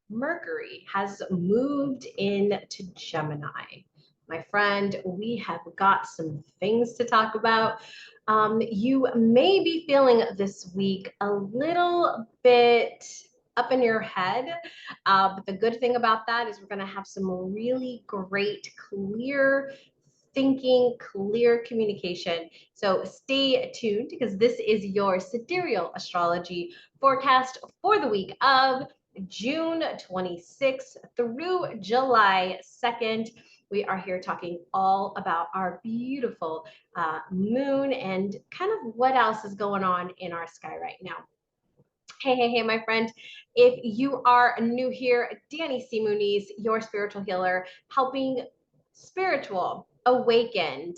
Mercury has moved into Gemini. My friend, we have got some things to talk about. You may be feeling this week a little bit up in your head, but the good thing about that is we're going to have some really great, clear thinking, clear communication. So stay tuned because this is your Sidereal Astrology forecast for the week of June 26th through July 2nd. We are here talking all about our beautiful moon and kind of what else is going on in our sky right now. Hey, my friend. If you are new here, Danie C. Muniz, your spiritual healer, helping spiritual, awakened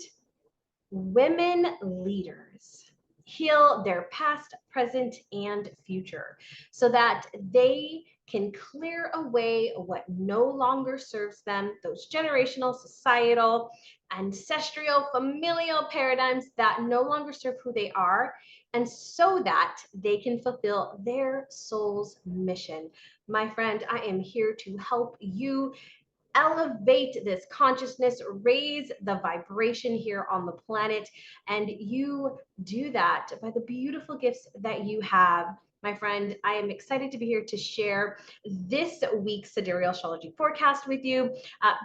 women leaders heal their past, present, and future so that they can clear away what no longer serves them, those generational, societal, ancestral, familial paradigms that no longer serve who they are, and so that they can fulfill their soul's mission. My friend, I am here to help you elevate this consciousness, raise the vibration here on the planet. And you do that by the beautiful gifts that you have. My friend, I am excited to be here to share this week's Sidereal Astrology forecast with you.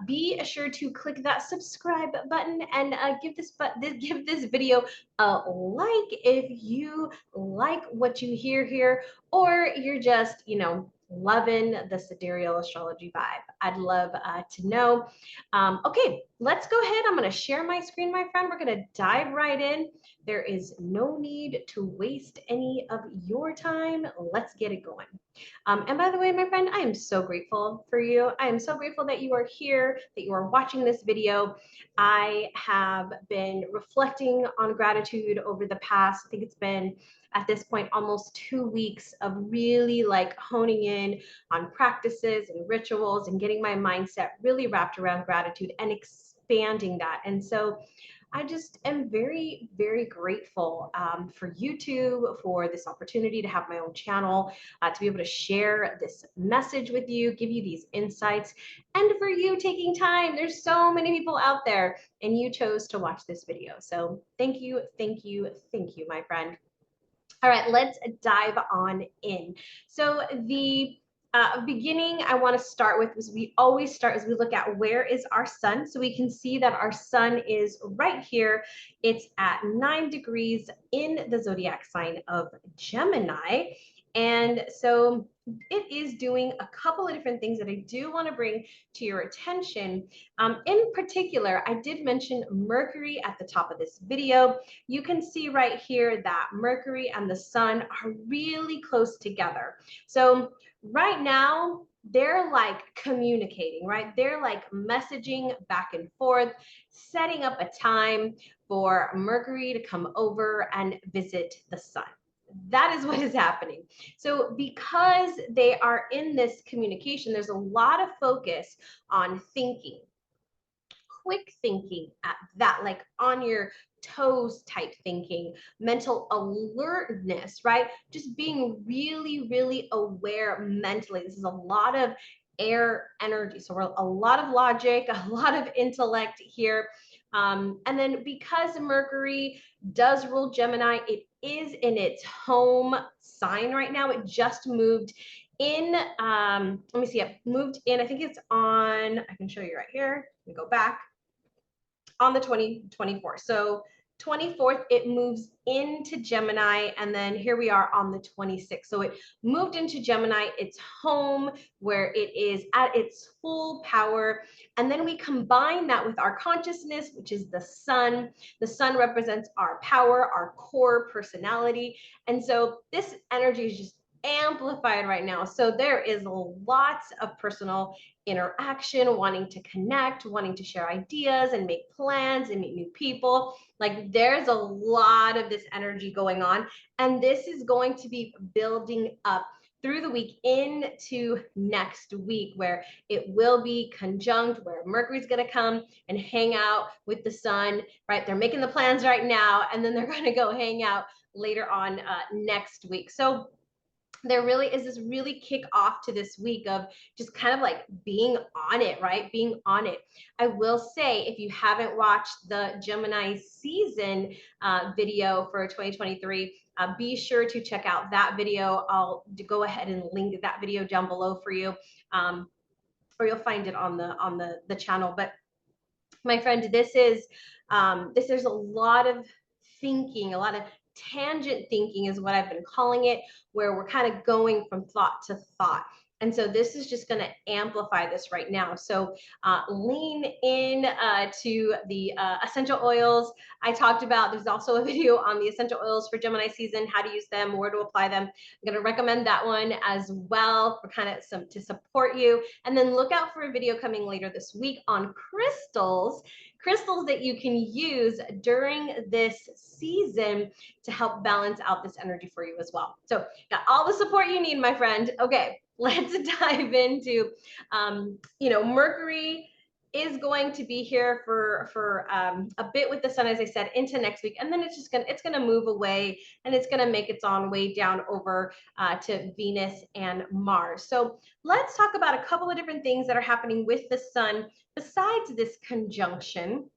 Be sure to click that subscribe button and give this video a like if you like what you hear here, or you're just, loving the Sidereal Astrology vibe. I'd love to know. Okay, let's go ahead. I'm going to share my screen, my friend. We're going to dive right in. There is no need to waste any of your time. Let's get it going. And by the way, my friend, I am so grateful for you. I am so grateful that you are here, that you are watching this video. I have been reflecting on gratitude over the past, I think it's been at this point almost 2 weeks of really like honing in on practices and rituals and getting my mindset really wrapped around gratitude and expanding that. And so I just am very, very grateful for YouTube, for this opportunity to have my own channel, to be able to share this message with you, give you these insights, and for you taking time. There's so many people out there, and you chose to watch this video. So thank you, thank you, thank you, my friend. All right, let's dive on in. So the beginning I want to start with is we always start as we look at where is our sun. So we can see that our sun is right here. It's at 9 degrees in the zodiac sign of Gemini. And so it is doing a couple of different things that I do want to bring to your attention. In particular, I did mention Mercury at the top of this video. You can see right here that Mercury and the sun are really close together. So right now, they're like communicating, right? They're like messaging back and forth, setting up a time for Mercury to come over and visit the sun. That is what is happening. So because they are in this communication, there's a lot of focus on thinking, quick thinking at that, like on your toes type thinking, mental alertness, right? Just being really, really aware mentally. This is a lot of air energy. So we're a lot of logic, a lot of intellect here. And then because Mercury does rule Gemini, it is in its home sign right now. It just moved in, let me see, it moved in, I think it's on, I can show you right here. Let me go back on the 24th. So 24th, it moves into Gemini, and then here we are on the 26th. So it moved into Gemini, its home, where it is at its full power. And then we combine that with our consciousness, which is the sun. The sun represents our power, our core personality. And so this energy is just amplified right now. So there is lots of personal interaction, wanting to connect, wanting to share ideas and make plans and meet new people. Like there's a lot of this energy going on, and this is going to be building up through the week into next week, where it will be conjunct, where Mercury's going to come and hang out with the sun, right? They're making the plans right now, and then they're going to go hang out later on next week. So there really is this really kick off to this week of just kind of like being on it, right? Being on it. I will say, if you haven't watched the Gemini season video for 2023, be sure to check out that video. I'll go ahead and link that video down below for you, or you'll find it on the channel. But my friend, there's a lot of thinking, a lot of tangent thinking is what I've been calling it, where we're kind of going from thought to thought. And so this is just going to amplify this right now. So lean in to the essential oils. I talked about, there's also a video on the essential oils for Gemini season, how to use them, where to apply them. I'm going to recommend that one as well for kind of to support you. And then look out for a video coming later this week on crystals that you can use during this season to help balance out this energy for you as well. So got all the support you need, my friend. Okay, let's dive into, Mercury is going to be here for a bit with the sun, as I said, into next week, and then it's gonna move away, and it's gonna make its own way down over to Venus and Mars. So let's talk about a couple of different things that are happening with the sun besides this conjunction.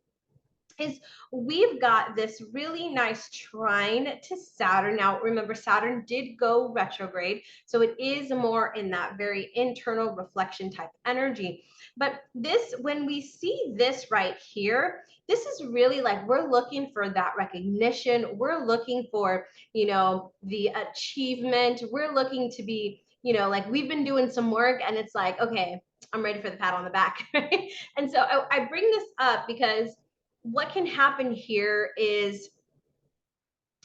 Is we've got this really nice trine to Saturn. Now, remember, Saturn did go retrograde, so it is more in that very internal reflection type energy. But this, when we see this right here, this is really like we're looking for that recognition. We're looking for, the achievement. We're looking to be, like we've been doing some work and it's like, okay, I'm ready for the pat on the back. Right? And so I bring this up because what can happen here is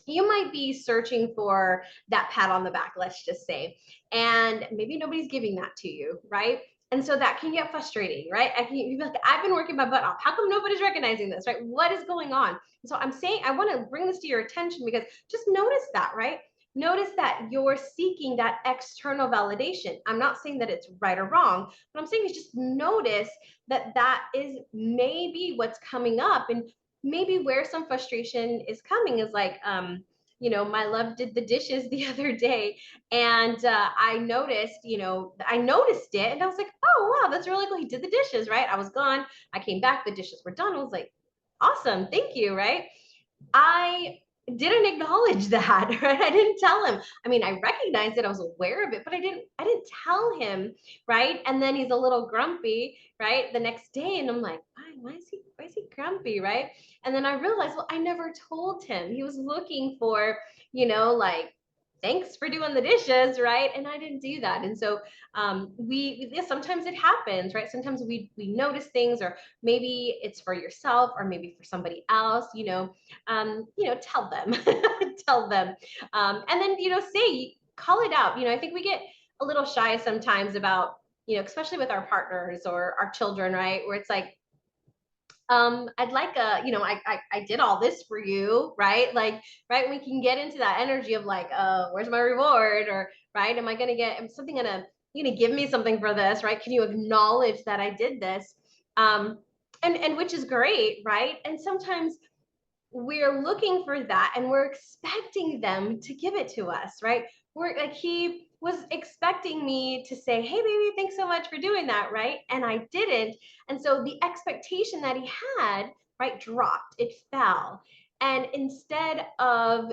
you might be searching for that pat on the back, let's just say, and maybe nobody's giving that to you, right? And so that can get frustrating, right? You'd be like, I've been working my butt off. How come nobody's recognizing this, right? What is going on? So I'm saying, I want to bring this to your attention because just notice that, right? Notice that you're seeking that external validation. I'm not saying that it's right or wrong. What I'm saying is just notice that that is maybe what's coming up, and maybe where some frustration is coming is like, my love did the dishes the other day, and I noticed it, and I was like, oh wow, that's really cool. He did the dishes, right? I was gone. I came back. The dishes were done. I was like, awesome, thank you, right? I didn't acknowledge that, right? I didn't tell him. I mean, I recognized it, I was aware of it, but I didn't tell him, right? And then he's a little grumpy, right? The next day, and I'm like, why is he grumpy, right? And then I realized, well, I never told him. He was looking for, like, thanks for doing the dishes, right? And I didn't do that. And so sometimes it happens, right? Sometimes we notice things, or maybe it's for yourself or maybe for somebody else, tell them, tell them. And then, call it out. I think we get a little shy sometimes about, especially with our partners or our children, right? Where it's like, I'd like I did all this for you, right? Like, right, we can get into that energy of like, where's my reward? Or, right, am I gonna get something you gonna give me something for this, right? Can you acknowledge that I did this? And which is great, right? And sometimes we're looking for that and we're expecting them to give it to us, right? We're like, he was expecting me to say, hey baby, thanks so much for doing that, right? And I didn't. And so the expectation that he had, right, dropped, it fell. And instead of,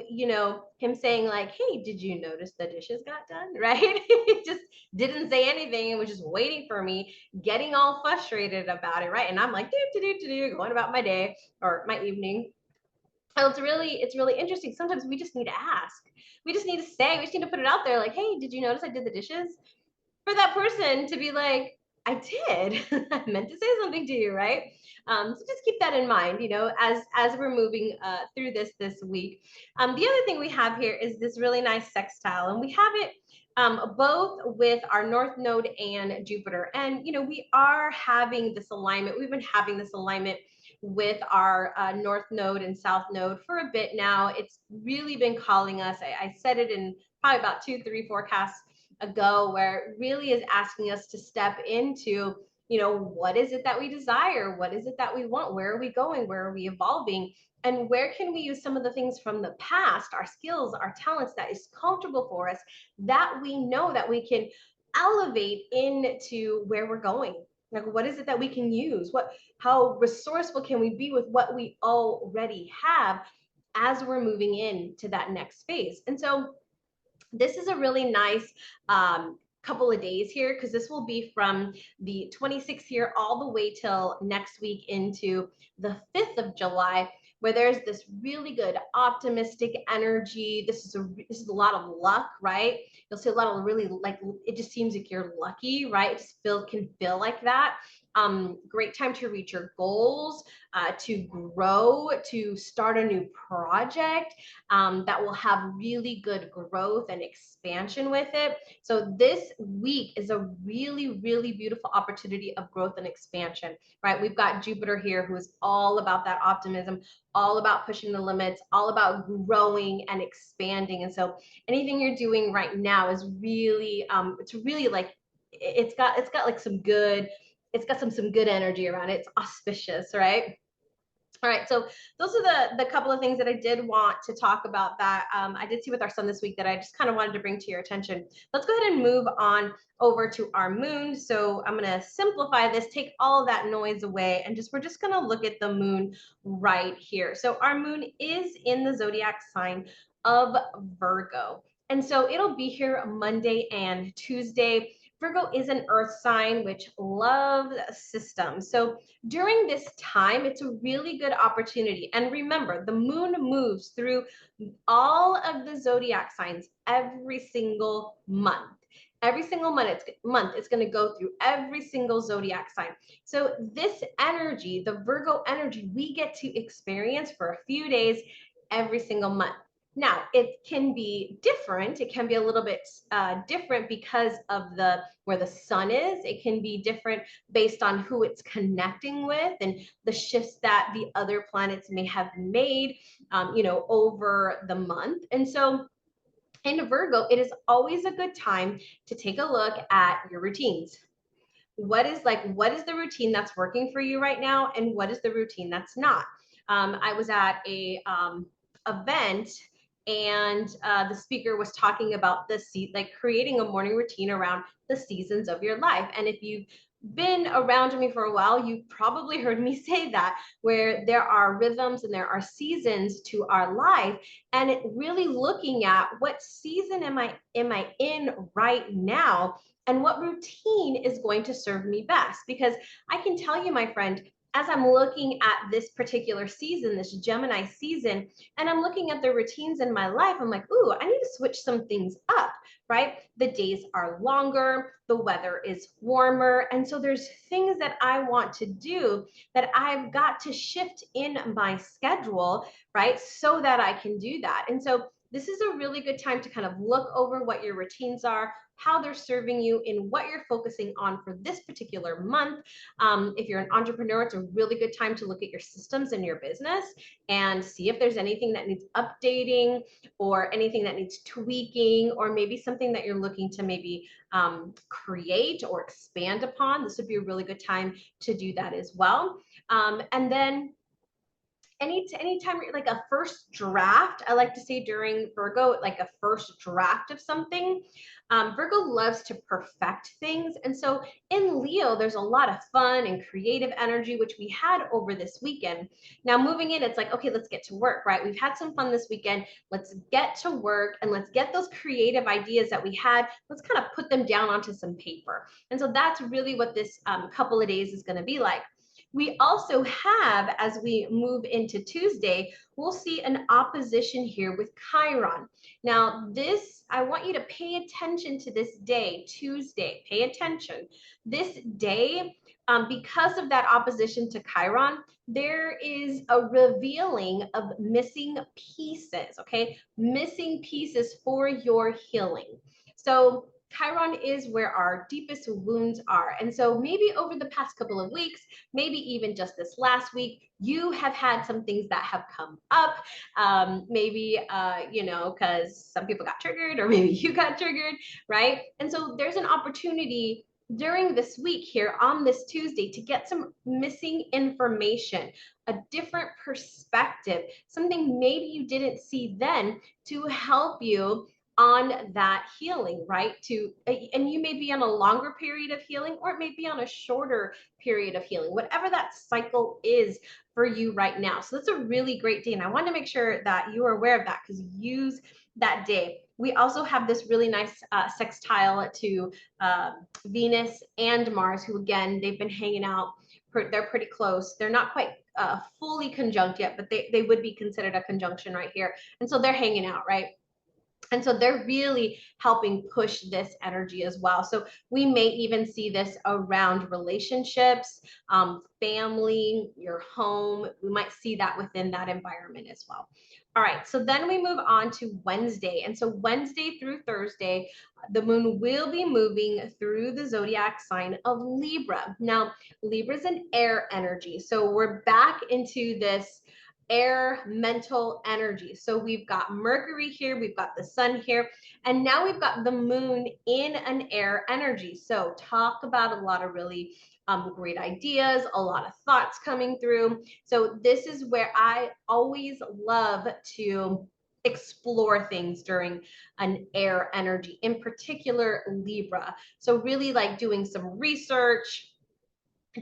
him saying like, hey, did you notice the dishes got done, right? He just didn't say anything and was just waiting for me, getting all frustrated about it, right? And I'm like, going about my day or my evening. So it's really interesting. Sometimes we just need to ask. We just need to say, we just need to put it out there like, hey, did you notice I did the dishes? For that person to be like, I did. I meant to say something to you, right? So just keep that in mind, as we're moving through this week. The other thing we have here is this really nice sextile, and we have it both with our North Node and Jupiter. And, we are having this alignment. We've been having this alignment with our North Node and South Node for a bit now. It's really been calling us. I said it in probably about 2-3 forecasts ago, where it really is asking us to step into what is it that we desire? What is it that we want? Where are we going? Where are we evolving? And where can we use some of the things from the past, our skills, our talents that is comfortable for us, that we know that we can elevate into where we're going? Like, what is it that we can use? How resourceful can we be with what we already have as we're moving into that next phase? And so this is a really nice couple of days here, because this will be from the 26th here all the way till next week into the 5th of July, where there's this really good optimistic energy. This is a lot of luck, right? You'll see a lot of really, like, it just seems like you're lucky, right? It just can feel like that. Great time to reach your goals, to grow, to start a new project that will have really good growth and expansion with it. So this week is a really, really beautiful opportunity of growth and expansion, right? We've got Jupiter here, who is all about that optimism, all about pushing the limits, all about growing and expanding. And so anything you're doing right now is really, it's really like, it's got like some good, it's got some good energy around it. It's auspicious, right? All right, so those are the couple of things that I did want to talk about that I did see with our sun this week that I just kind of wanted to bring to your attention. Let's go ahead and move on over to our moon. So I'm going to simplify this, take all of that noise away, and we're just going to look at the moon right here. So our moon is in the zodiac sign of Virgo. And so it'll be here Monday and Tuesday. Virgo is an earth sign, which loves systems. So during this time, it's a really good opportunity. And remember, the moon moves through all of the zodiac signs every single month. Every single month, it's going to go through every single zodiac sign. So this energy, the Virgo energy, we get to experience for a few days every single month. Now, it can be different. It can be a little bit different because of where the sun is. It can be different based on who it's connecting with and the shifts that the other planets may have made, over the month. And so in Virgo, it is always a good time to take a look at your routines. What is the routine that's working for you right now, and what is the routine that's not? I was at a event, and the speaker was talking about creating a morning routine around the seasons of your life. And if you've been around me for a while, you've probably heard me say that, where there are rhythms and there are seasons to our life, and it really looking at what season am I in right now, and what routine is going to serve me best. Because I can tell you, my friend, as I'm looking at this particular season, this Gemini season, and I'm looking at the routines in my life, I'm like, ooh, I need to switch some things up, right? The days are longer, the weather is warmer, and so there's things that I want to do that I've got to shift in my schedule, right? So that I can do that. And so this is a really good time to kind of look over what your routines are, how they're serving you, in what you're focusing on for this particular month. If you're an entrepreneur, it's a really good time to look at your systems in your business and see if there's anything that needs updating or anything that needs tweaking, or maybe something that you're looking to maybe create or expand upon. This would be a really good time to do that as well. And then anytime like a first draft, I like to say during Virgo, like a first draft of something. Virgo loves to perfect things. And so in Leo, there's a lot of fun and creative energy, which we had over this weekend. Now moving in, it's like, okay, let's get to work, right? We've had some fun this weekend. Let's get to work and let's get those creative ideas that we had. Let's kind of put them down onto some paper. And so that's really what this couple of days is going to be like. We also have, as we move into Tuesday, we'll see an opposition here with Chiron. Now this, I want you to pay attention to this day, Tuesday, pay attention. This day, because of that opposition to Chiron, there is a revealing of missing pieces, okay? Missing pieces for your healing. So Chiron is where our deepest wounds are. And so maybe over the past couple of weeks, maybe even just this last week, you have had some things that have come up. Maybe, because some people got triggered, or maybe you got triggered, right? And so there's an opportunity during this week here on this Tuesday to get some missing information, a different perspective, something maybe you didn't see then to help you on that healing, right? And you may be on a longer period of healing, or it may be on a shorter period of healing, whatever that cycle is for you right now. So that's a really great day. And I want to make sure that you are aware of that, because use that day. We also have this really nice sextile to Venus and Mars, who again, they've been hanging out. They're pretty close. They're not quite fully conjunct yet, but they would be considered a conjunction right here. And so they're hanging out, right? And so they're really helping push this energy as well. So we may even see this around relationships, family, your home. We might see that within that environment as well. All right, so then we move on to Wednesday. And so Wednesday through Thursday, the moon will be moving through the zodiac sign of Libra. Now, Libra is an air energy. So we're back into this air mental energy. So we've got Mercury here, we've got the sun here, and now we've got the moon in an air energy. So talk about a lot of really great ideas, a lot of thoughts coming through. So this is where I always love to explore things during an air energy, in particular Libra. So really like doing some research,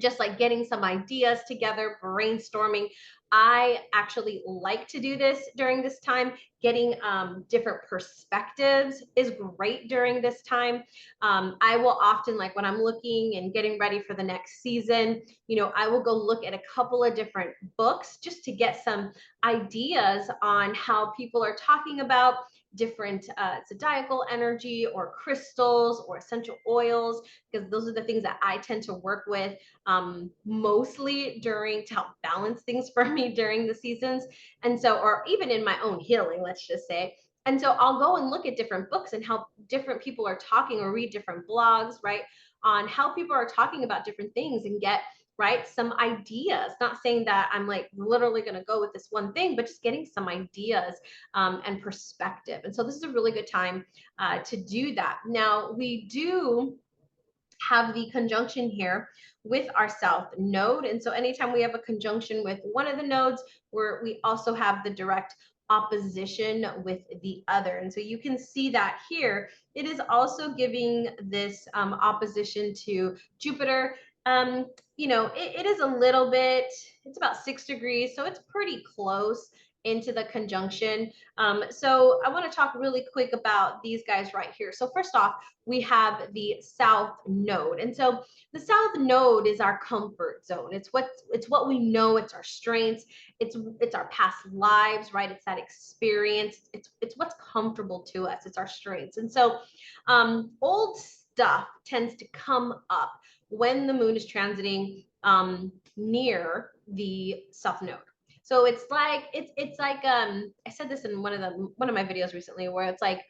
just like getting some ideas together, brainstorming. I actually like to do this during this time. Getting different perspectives is great during this time. I will often, like when I'm looking and getting ready for the next season, I will go look at a couple of different books just to get some ideas on how people are talking about different zodiacal energy or crystals or essential oils, because those are the things that I tend to work with mostly during to help balance things for me during the seasons. And so, or even in my own healing, let's just say. And so I'll go and look at different books and how different people are talking, or read different blogs, right, on how people are talking about different things, and get some ideas. Not saying that I'm like literally going to go with this one thing, but just getting some ideas and perspective. And so this is a really good time to do that. Now, we do have the conjunction here with our south node. And so anytime we have a conjunction with one of the nodes, we also have the direct opposition with the other. And so you can see that here. It is also giving this opposition to Jupiter. It is a little bit, it's about 6 degrees, so it's pretty close into the conjunction. So I want to talk really quick about these guys right here. So first off, we have the south node. And so the south node is our comfort zone. It's what we know, it's our strengths, it's our past lives, right? It's that experience. It's what's comfortable to us. It's our strengths. And so old stuff tends to come up when the moon is transiting near the south node. So it's like I said this in one of my videos recently, where it's like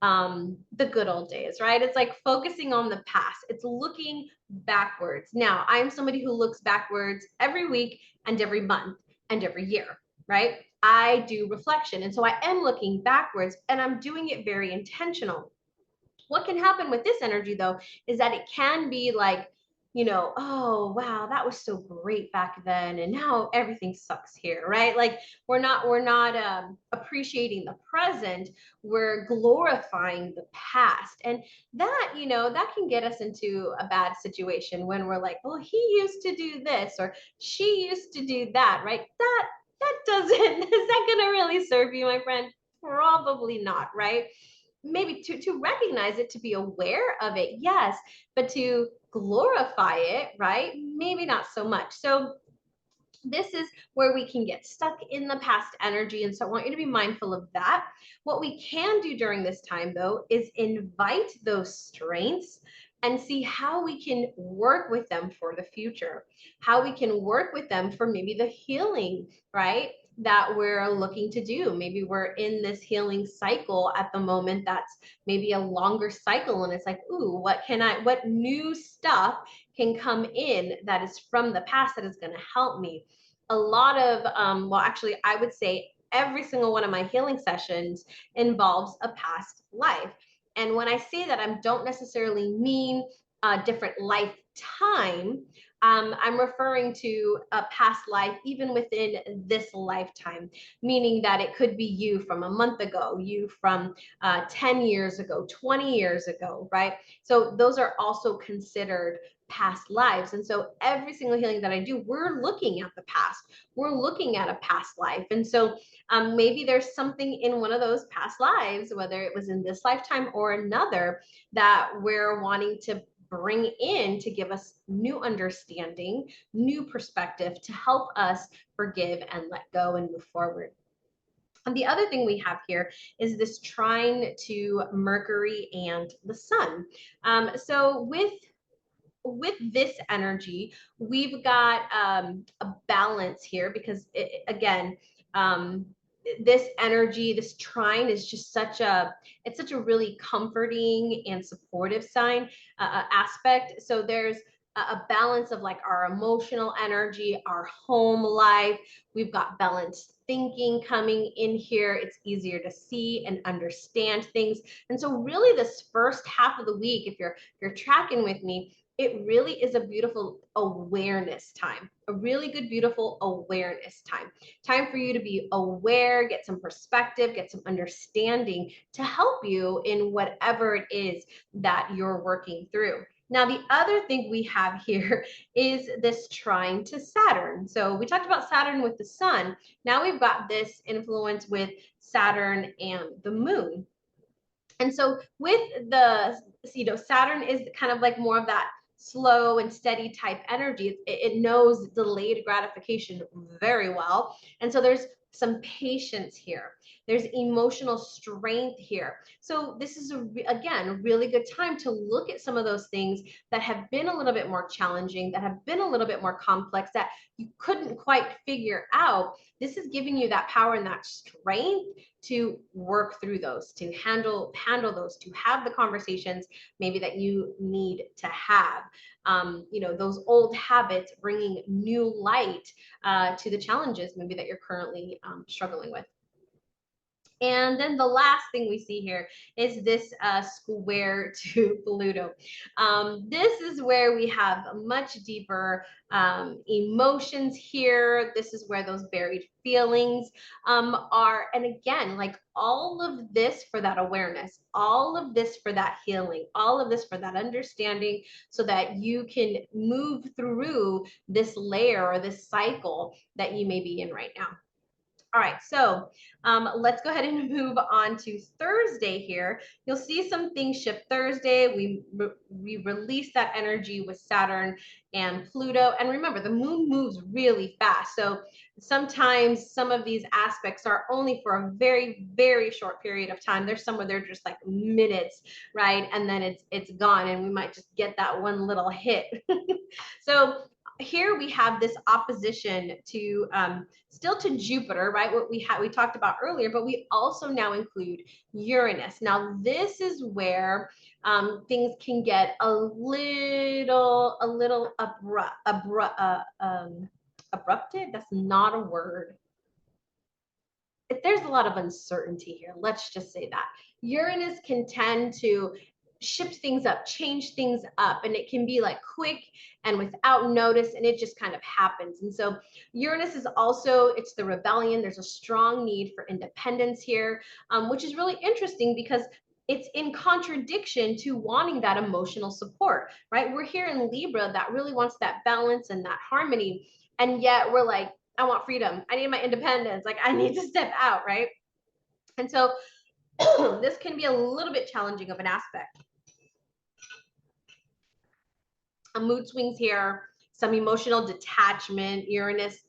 the good old days, right? It's like focusing on the past. It's looking backwards. Now, I'm somebody who looks backwards every week and every month and every year, right? I do reflection. And so I am looking backwards, and I'm doing it very intentional. What can happen with this energy, though, is that it can be like, oh wow, that was so great back then, and now everything sucks here, right? Like we're not appreciating the present. We're glorifying the past, and that that can get us into a bad situation when we're like, well, he used to do this, or she used to do that, right? That doesn't is that gonna really serve you, my friend? Probably not, right? Maybe to recognize it, to be aware of it, yes, but to glorify it, right? Maybe not so much. So this is where we can get stuck in the past energy. And so I want you to be mindful of that. What we can do during this time, though, is invite those strengths and see how we can work with them for the future, how we can work with them for maybe the healing, right, that we're looking to do. Maybe we're in this healing cycle at the moment that's maybe a longer cycle, and it's like, ooh, what new stuff can come in that is from the past that is going to help me. A lot of well, actually, I would say every single one of my healing sessions involves a past life. And when I say that, I don't necessarily mean different lifetime, I'm referring to a past life, even within this lifetime, meaning that it could be you from a month ago, you from 10 years ago, 20 years ago, right? So those are also considered past lives. And so every single healing that I do, we're looking at the past. We're looking at a past life. And so maybe there's something in one of those past lives, whether it was in this lifetime or another, that we're wanting to bring in to give us new understanding, new perspective to help us forgive and let go and move forward. And the other thing we have here is this trine to Mercury and the Sun. So with this energy, we've got a balance here because again, this energy, this trine is just it's such a really comforting and supportive sign aspect. So there's a balance of like our emotional energy, our home life. We've got balanced thinking coming in here. It's easier to see and understand things. And so really this first half of the week, if you're tracking with me, it really is a beautiful awareness time, a really good, beautiful awareness time for you to be aware, get some perspective, get some understanding to help you in whatever it is that you're working through. Now, the other thing we have here is this trine to Saturn. So we talked about Saturn with the sun. Now we've got this influence with Saturn and the moon. And so with Saturn is kind of like more of that slow and steady type energy. It knows delayed gratification very well. And so there's some patience here. There's emotional strength here. So this is, again, a really good time to look at some of those things that have been a little bit more challenging, that have been a little bit more complex, that you couldn't quite figure out. This is giving you that power and that strength to work through those, to handle those, to have the conversations maybe that you need to have. Those old habits bringing new light to the challenges maybe that you're currently struggling with. And then the last thing we see here is this square to Pluto. This is where we have much deeper emotions here. This is where those buried feelings are. And again, like all of this for that awareness, all of this for that healing, all of this for that understanding so that you can move through this layer or this cycle that you may be in right now. All right, so let's go ahead and move on to Thursday here. You'll see some things shift Thursday. We release that energy with Saturn and Pluto. And remember, the moon moves really fast. So sometimes some of these aspects are only for a very, very short period of time. There's some where they're just like minutes, right? And then it's gone, and we might just get that one little hit. So here we have this opposition to still to Jupiter, right? What we talked about earlier, but we also now include Uranus. Now this is where things can get a little abrupted. That's not a word. There's a lot of uncertainty here. Let's just say that Uranus can tend to shift things up, change things up, and it can be like quick and without notice, and it just kind of happens. And so Uranus is also, it's the rebellion. There's a strong need for independence here, which is really interesting because it's in contradiction to wanting that emotional support, right? We're here in Libra that really wants that balance and that harmony, and yet we're like, I want freedom. I need my independence. Like I need to step out, right? And so this can be a little bit challenging of an aspect. Mood swings here, some emotional detachment. Uranus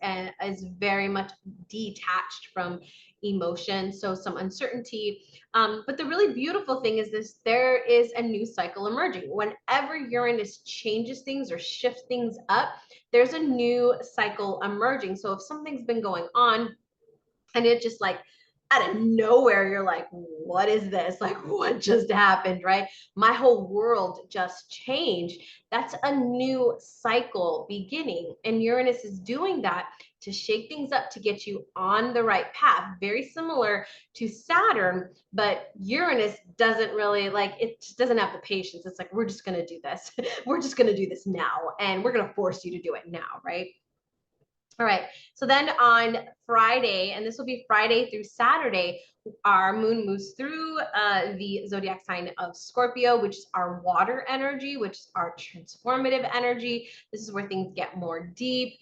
is very much detached from emotion, so some uncertainty. But the really beautiful thing is this: there is a new cycle emerging. Whenever Uranus changes things or shifts things up, there's a new cycle emerging. So if something's been going on and it just like out of nowhere, you're like, what is this? Like, what just happened, right? My whole world just changed. That's a new cycle beginning. And Uranus is doing that to shake things up, to get you on the right path. Very similar to Saturn, but Uranus doesn't really like, it just doesn't have the patience. It's like, we're just going to do this. We're just going to do this now. And we're going to force you to do it now, right? All right. So then on Friday, and this will be Friday through Saturday, our moon moves through the zodiac sign of Scorpio, which is our water energy, which is our transformative energy. This is where things get more deep.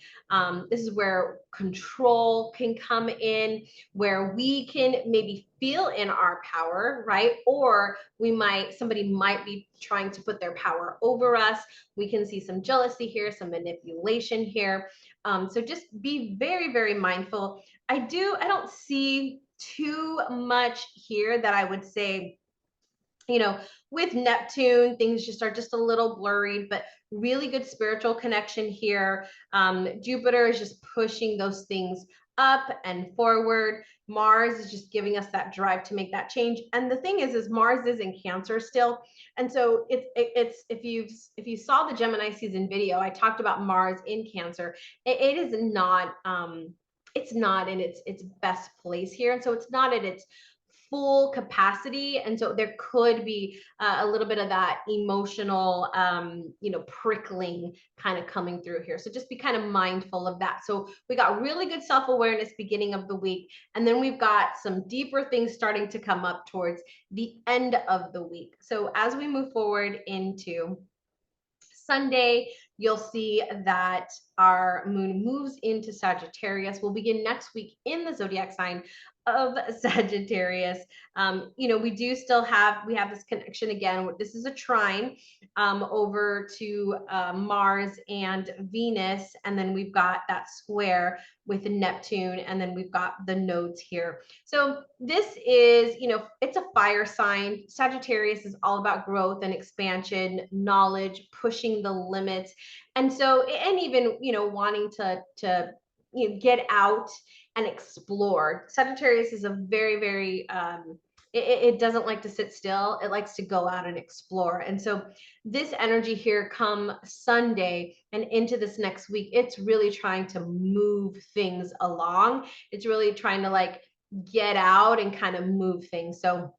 This is where control can come in, where we can maybe feel in our power, right? Or somebody might be trying to put their power over us. We can see some jealousy here, some manipulation here. So just be very, very mindful. I don't see too much here that I would say, with Neptune, things just are just a little blurry, but really good spiritual connection here. Jupiter is just pushing those things up and forward. Mars is just giving us that drive to make that change. And the thing is Mars is in Cancer still. And so it's if you saw the Gemini season video, I talked about Mars in Cancer. It is not it's not in its best place here. And so it's not at its full capacity, and so there could be a little bit of that emotional prickling kind of coming through here. So just be kind of mindful of that. So we got really good self-awareness beginning of the week, and then we've got some deeper things starting to come up towards the end of the week. So as we move forward into Sunday, you'll see that our moon moves into Sagittarius. We'll begin next week in the zodiac sign of Sagittarius. We have this connection again. This is a trine over to Mars and Venus, and then we've got that square with Neptune, and then we've got the nodes here. So this is, it's a fire sign. Sagittarius is all about growth and expansion, knowledge, pushing the limits. And so, and even, wanting to get out and explore. Sagittarius is a very, very, it doesn't like to sit still. It likes to go out and explore. And so this energy here come Sunday and into this next week, it's really trying to move things along. It's really trying to get out and kind of move things. So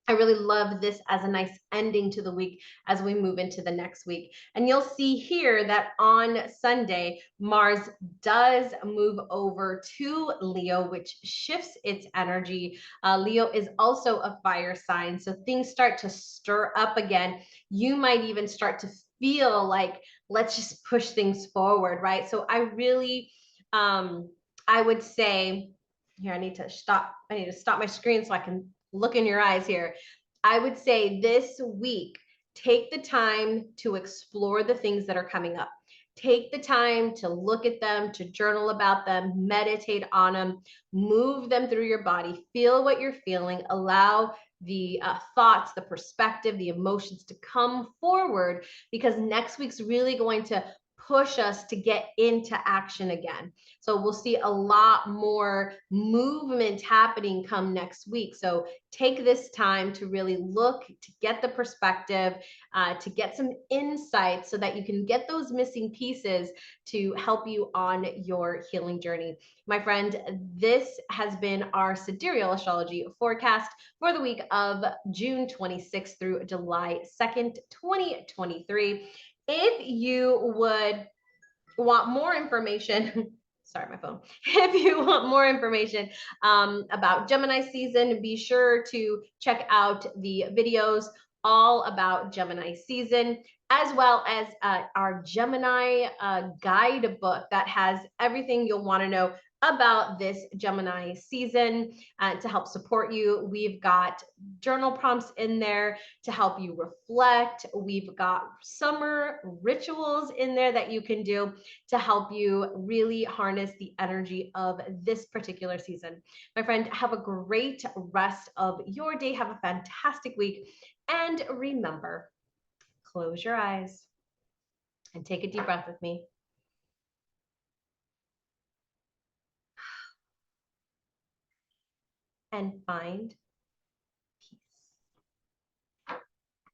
I really love this as a nice ending to the week as we move into the next week. And you'll see here that on Sunday, Mars does move over to Leo, which shifts its energy. Leo is also a fire sign, so things start to stir up again. You might even start to feel like, let's just push things forward, right? So I really, I would say, here, I need to stop my screen so I can look in your eyes here. I would say this week, take the time to explore the things that are coming up. Take the time to look at them, to journal about them, meditate on them, move them through your body, feel what you're feeling, allow the thoughts, the perspective, the emotions to come forward, because next week's really going to push us to get into action again. So we'll see a lot more movement happening come next week. So take this time to really look, to get the perspective, to get some insight so that you can get those missing pieces to help you on your healing journey. My friend, this has been our Sidereal Astrology forecast for the week of June 26th through July 2nd, 2023. If you would want more information, sorry, my phone. If you want more information about Gemini season, be sure to check out the videos all about Gemini season, as well as our Gemini guidebook that has everything you'll want to know about this Gemini season to help support you. We've got journal prompts in there to help you reflect. We've got summer rituals in there that you can do to help you really harness the energy of this particular season. My friend, have a great rest of your day. Have a fantastic week. And remember, close your eyes and take a deep breath with me. And find peace.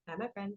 Bye, my friend.